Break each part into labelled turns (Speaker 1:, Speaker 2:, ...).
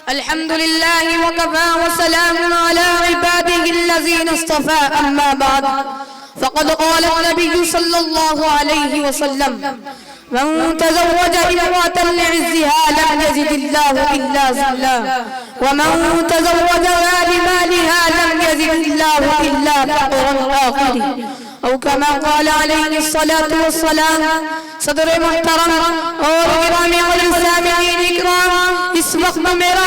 Speaker 1: الحمد لله وكفى وسلام على عباده الذين اصطفى أما بعد فقد قال النبي صلى الله عليه وسلم من تزوج امرأة لعزها لم يزد الله إلا ذلا ومن تزوج لمالها لم يزد الله إلا فقرا آخره او كما قال عليه الصلاة والسلام. صدر محترم اور گرامی السامعین اکرام، اس وقت میرا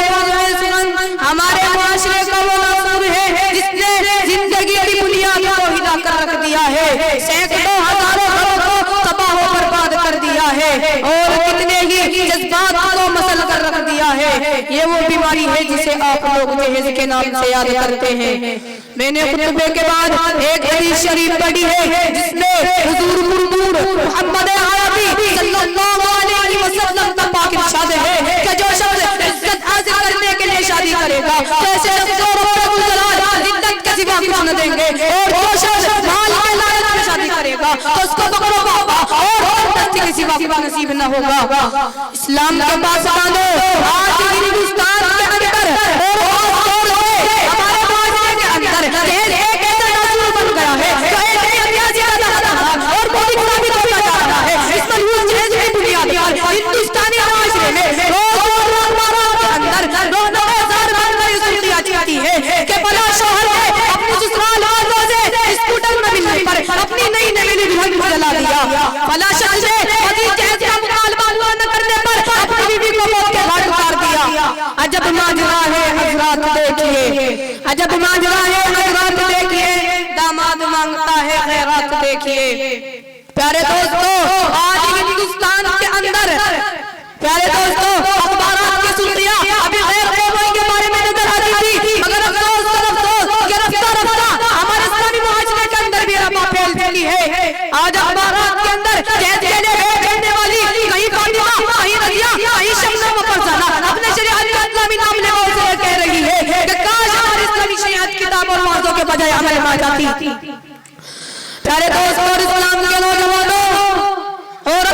Speaker 1: ہمارے معاشرے کا وہ ناصر ہے جس نے زندگی کی بنیاد کو ہلا کر رکھ دیا ہے، سینکڑوں ہزاروں گھروں کو تباہ و برباد کر دیا ہے اور کتنے ہی جذبات کو مسل کر رکھ دیا ہے. یہ وہ بیماری ہے جسے آپ لوگ جہیز کے نام سے یاد کرتے ہیں. میں نے خطبے کے بعد ایک حدیث شریف پڑھی ہے جس میں حضور مرمور محمد عربی صلی اللہ علیہ وسلم کا پاک ارشاد ہے کہ جو شخص عزت حاصل کرنے کے لیے شادی کرے گا ایسے شخص کو رب الجلال عزت کے سوا کچھ نہ دیں گے، اور جو شخص مال کے لالچ میں شادی کرے گا تو اس کو بکروں کا اور دستی کے سوا کچھ نصیب نہ ہوگا. اسلام کے پاسبانوں، آج ہندوستان کے اندر اور خاص طور سے ہمارے معاشرے کے اندر ایک ایسا ناصر بن گیا ہے جو ایک سیاسی اور بہت ثابت ہوتا جا رہا ہے. اس پر یوں جہیز کی بنیاد پر ہندوستانی معاشرے میں روز کے اندر رونق ہزار بن کر یہ سنتیاں چاہتی ہے کہ بلا شوہر نے اپنی سسرال والوں سے اسکوٹر نہ ملنے پر اپنی نئی نئی دلہن کو جلا دیا، بلا شخص نے پتی جہیز کا مطالبہ نہ کرنے پر اپنی بیوی کو موت کے گھاٹ اتار دیا. عجب ماجرا ہے حضرات دیکھیے، عجب ماجرا ہے حضرات دیکھیے، داماد مانگتا ہے خیرات دیکھیے. پیارے دوستو، آج ہندوستان کے اندر پیارے دوستو اخبارات کی سنتیاں ابھی غیر قومی کے بارے میں نظر آتی تھی، مگر افسوس کہ رفتہ رفتہ ہمارے اسلامی معاشرے کے اندر بھی ربا پھیل چلی ہے. آج اخبارات کے اندر جہیز کے لیے بیٹھنے والی کہیں فاطمہ، کہیں رضیہ، کہیں شبنم و فرزانہ اپنے شریعت کا اسلامی نام لینے سے کہہ رہی ہے کہ کاش ہماری اسلامی شریعت کتاب اور واضحوں کے بجائے عمل میں آ جاتی. پیارے دوستوں اور اسلام کے نوجوانوں، اور رب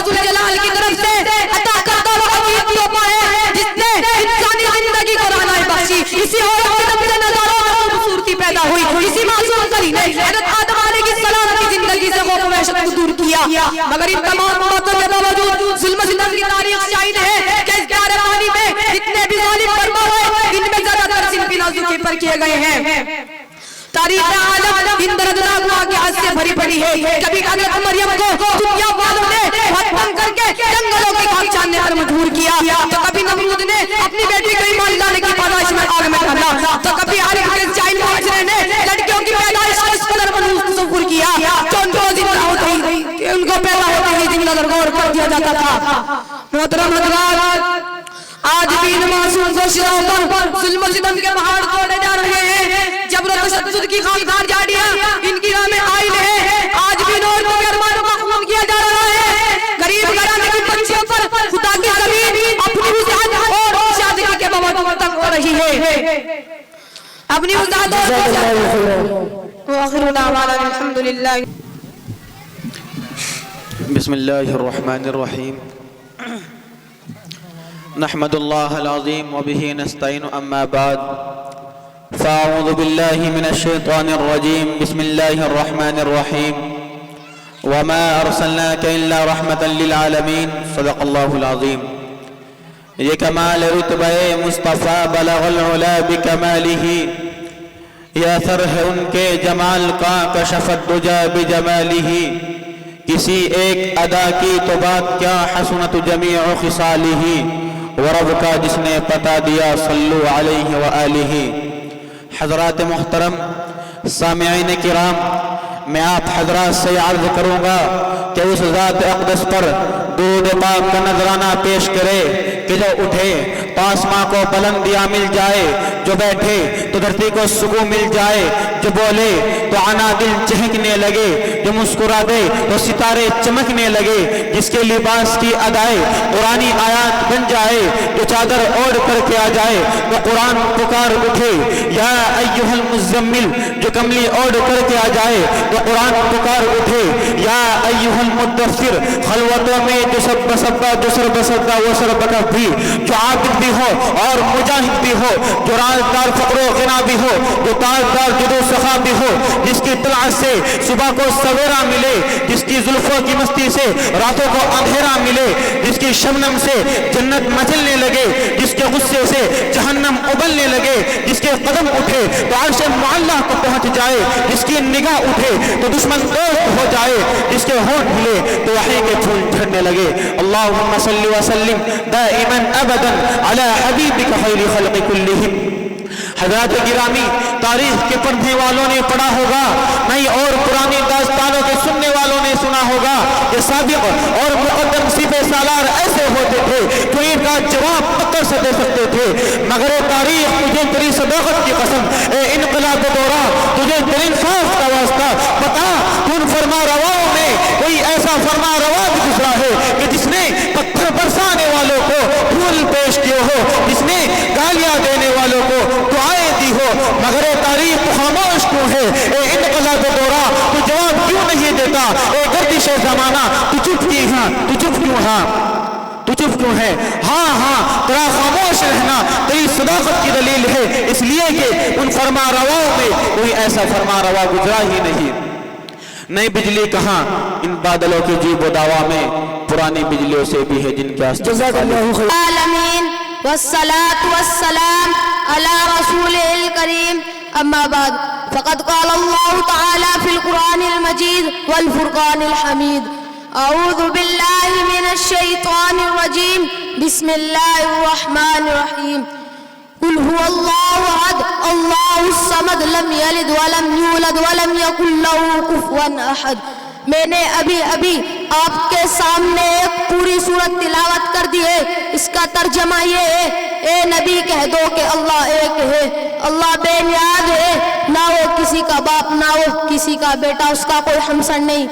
Speaker 1: ذوالجلال کی طرف سے عطا کردہ وہ عظیم تحفہ ہے جس نے انسانی زندگی کو رہنمائی بخشی. اسی عورت کی طرف سے نظاروں اور خوبصورتی پیدا ہوئی، اسی معصوم کلی نے حضرت آدم علیہ السلام کی زندگی سے خوف و وحشت کو دور کیا. مگر ان تمام باتوں کے باوجود ظلم و ستم کی تاریخ شاہد ہے کہ اس گہرے پانی میں جتنے بھی ظالم فرما ہوئے ان میں زیادہ تر صنفی نازکی پر کیے گئے ہیں. تاریخ عالم ان دردناک واقعات سے بھری پڑی ہے. کبھی حضرت مریم کو دنیا والوں نے ختم کر کے جنگلوں کی خاک چھاننے پر مجبور کیا، تو کبھی نمرود نے اپنی بیٹی کو ایمان لانے کی پاداش میں آگ میں ڈالا، تو کبھی عالم کے جاہل معاشرے نے لڑکیوں کی پیدائش کو اس قدر منحوس تصور کیا کہ ان کو زندہ ہوتے ہی پیدا ہوتے ہی زندہ درگور کر دیا جاتا تھا. محترم حضرات، آج بھی ان معصوم زوشراؤں پر ظلم و ستم کے پہاڑ توڑے جا رہے ہیں. جبر و تشدد کی خاکدار جاڑیاں ان کی راہ میں آئل ہے. آج بھی عورتوں کے ارمانوں کا خون کیا جا رہا ہے. غریب گھرانے کی بچیوں پر خدا کی زمین اپنی وسعت اور شادی کے باوجود تنگ ہو رہی ہے. اپنی وسعت اور وآخر دعوانا الحمدللہ.
Speaker 2: بسم اللہ الرحمن الرحیم. نحمد اللہ العظیم وبہ نستعین، اما بعد فاعوذ باللہ من الشیطان الرجیم. بسم اللہ الرحمن الرحیم. وما ارسلناک الا رحمتا للعالمین. صدق اللہ العظیم. یہ کمال رتبہ مصطفیٰ بلغ العلا بکمالہ، یہ اثر ہے ان کے جمال کا کشف الدجا بجمالہ. کسی ایک ادا کی تو بات کیا حسنت جمیع خصالہ، ورب کا جس نے پتا دیا صلو علیہ وآلہ. حضرات محترم، سامعین کرام، میں آپ حضرات سے عرض کروں گا کہ اس ذات اقدس پر درود پاک کا نذرانہ پیش کرے کہ جو اٹھے تو آسماں کو بلندیاں مل جائے، جو بیٹھے تو دھرتی کو سکون مل جائے، جو بولے تو عنادل چہکنے لگے، جو مسکرا دے تو ستارے چمکنے لگے، جس کے لباس کی ادائے قرآنی آیات بن جائے، جو چادر اوڑھ کر کے آ جائے وہ قرآن پکار اٹھے. یا ایھا المزمل، جو کملی اوڑھ کر کے آ جائے تو قرآن پکار اٹھے. یا ایھا المدثر، خلوتوں میں جو سب بسبا جو سر بسدا وہ سر بکا بھی بھی، جو عابد بھی ہو اور مجاہد بھی ہو، جو رازدار فقر و غنا بھی ہو، جو تاجدار جود و سخا بھی ہو، جس کی طلعت سے صبح کو سویرا ملے، جس کی زلفوں کی مستی سے راتوں کو اندھیرا ملے، جس کی شبنم سے جنت مچلنے لگے، جس کے غصے سے جہنم ابلنے لگے، جس کے قدم اٹھے تو عرش معلیٰ کو پہنچ جائے، جس کی نگاہ اٹھے تو دشمن دوست ہو جائے، جس کے ہونٹ ہلے تو وحی کے پھول جھڑنے لگے۔ اللہم صلی وسلم دائما ابدا علی حبیبک خیر خلق کلہم۔ حضرات گرامی، تاریخ کے پڑھنے والوں نے پڑھا ہوگا، نئی اور پرانی داستانوں کے سننے والوں نے سنا ہوگا کہ سابق اور مقدم سپہ سالار ایسے ہوتے تھے جو ان کا جواب پتھر سے دے سکتے تھے، مگر تاریخ تجھے تیری صداقت کی قسم، اے انقلاب دورہ تجھے تیری انصاف کا واسطہ بتا، ان فرما رواؤں میں کوئی ایسا فرما روا بھی گزرا ہے کہ جس نے پتھر برسانے والوں کو پھول پیش کیے ہو، جس نے گالیاں دینے والوں کو دعائیں دی ہو، مگر تاریخ خاموش کیوں ہے؟ اے انقلاب دورہ تو جواب کیوں نہیں دیتا؟ اے گردش زمانہ تو چپ کی ہاں، تو چپ کیوں ہاں، تو چپ کیوں ہے؟ ہاں ہاں تیرا خاموش رہنا تیری صداقت کی دلیل ہے، اس لیے کہ ان فرما رواؤں میں کوئی ایسا فرما روا گزرا ہی نہیں۔ نئی بجلی کہاں ان بادلوں کی جیب و دعوا میں، پرانی بجلیوں سے بھی ہے جن کے
Speaker 1: العالمین والصلاة والسلام على رسوله الكريم اما بعد فقد قال الله تعالى في القرآن المجيد والفرقان الحميد اعوذ بالله من الشيطان الرجيم بسم الله الرحمن الرحيم قل هو الله احد الله الصمد لم يلد ولم يولد ولم يكن له كفوا احد۔ میں نے ابھی آپ کے سامنے ایک پوری سورت تلاوت کر دی ہے، اس کا ترجمہ یہ ہے، اے نبی کہہ دو کہ اللہ ایک ہے، اللہ بے نیاز ہے، نہ وہ کسی کا باپ نہ وہ کسی کا بیٹا، اس کا کوئی ہمسر نہیں۔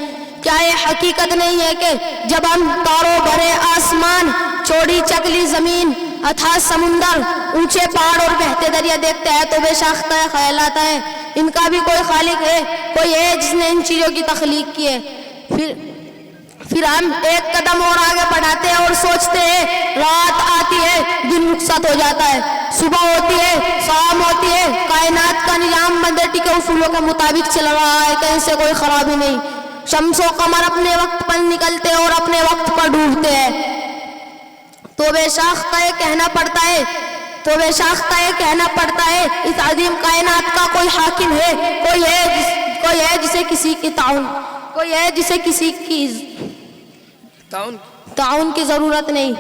Speaker 1: کیا یہ حقیقت نہیں ہے کہ جب ہم تاروں بھرے آسمان، چوڑی چکلی زمین، اتھاہ سمندر، اونچے پہاڑ اور بہتے دریا دیکھتے ہیں تو بے ساختہ خیال آتا ہے ان کا بھی کوئی خالق ہے، کوئی ہے جس نے ان چیزوں کی تخلیق کی ہے۔ پھر ہم ایک قدم اور آگے بڑھاتے ہیں اور سوچتے ہیں رات آتی ہے دن رخصت ہو جاتا ہے، صبح ہوتی ہے شام ہوتی ہے، کائنات کا نظام مدرٹی کے اصولوں کے مطابق چل رہا ہے، کہیں سے کوئی خرابی نہیں، شمس و قمر اپنے وقت پر نکلتے اور اپنے وقت پر ڈوبتے ہیں، تو بے ساختہ یہ کہنا پڑتا ہے اس عظیم کائنات کا کوئی حاکم ہے، کوئی ہے جسے کسی کی تعاون کی ضرورت نہیں،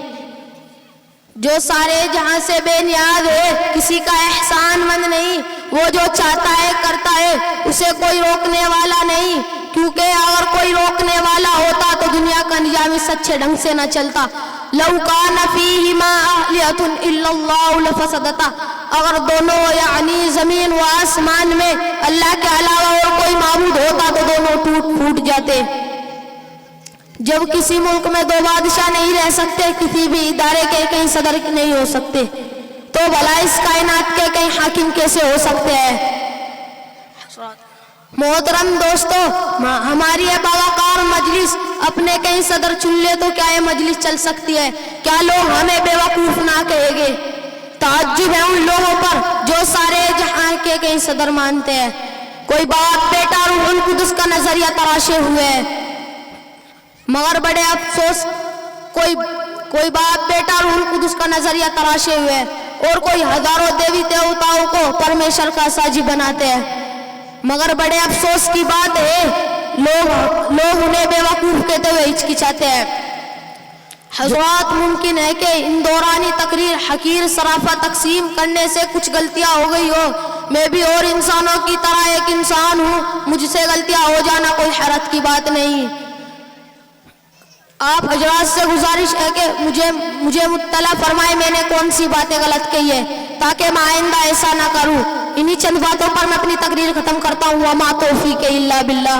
Speaker 1: جو سارے جہاں سے بے نیاز ہے، کسی کا احسان مند نہیں، وہ جو چاہتا ہے کرتا ہے، اسے کوئی روکنے والا نہیں، کیونکہ اگر کوئی روکنے والا ہوتا تو دنیا کا نظام اس اچھے ڈھنگ سے نہ چلتا۔ لو کان فیہما آلہۃ الا اللہ لفسدتا، اگر دونوں یعنی زمین و آسمان میں اللہ کے علاوہ اور کوئی معبود ہوتا تو دونوں ٹوٹ پھوٹ جاتے۔ جب کسی ملک میں دو بادشاہ نہیں رہ سکتے، کسی بھی ادارے کے کئی صدر نہیں ہو سکتے، تو بھلا اس کائنات کے کئی حاکم کیسے ہو سکتے ہیں؟ محترم دوستو، ہماری یہ باوقار مجلس اپنے کئی صدر چن لے تو کیا یہ مجلس چل سکتی ہے؟ کیا لوگ ہمیں بے وقوف نہ کہیں گے؟ تعجب ہے ان لوگوں پر جو سارے جہاں کے کئی صدر مانتے ہیں، کوئی باپ بیٹا روح القدس کا نظریہ تراشے ہوئے ہیں، مگر بڑے افسوس کوئی باپ بیٹا روح القدس کا نظریہ تراشے ہوئے ہیں، اور کوئی ہزاروں دیوی دیوتاؤں کو پرمیشر کا ساجی بناتے ہیں، مگر بڑے افسوس کی بات ہے لوگ انہیں بے وقوف کہتے ہوئے ہچکچاتے ہیں۔ حضرات، ممکن ہے کہ ان دورانی تقریر حقیر صرافہ تقسیم کرنے سے کچھ غلطیاں ہو گئی ہو، میں بھی اور انسانوں کی طرح ایک انسان ہوں، مجھ سے غلطیاں ہو جانا کوئی حیرت کی بات نہیں۔ آپ حضرات سے گزارش ہے کہ مجھے مطلع فرمائے میں نے کون سی باتیں غلط کہی ہے، تاکہ میں آئندہ ایسا نہ کروں۔ انہی چند باتوں پر میں اپنی تقریر ختم کرتا ہوں۔ وما توفیق الا باللہ۔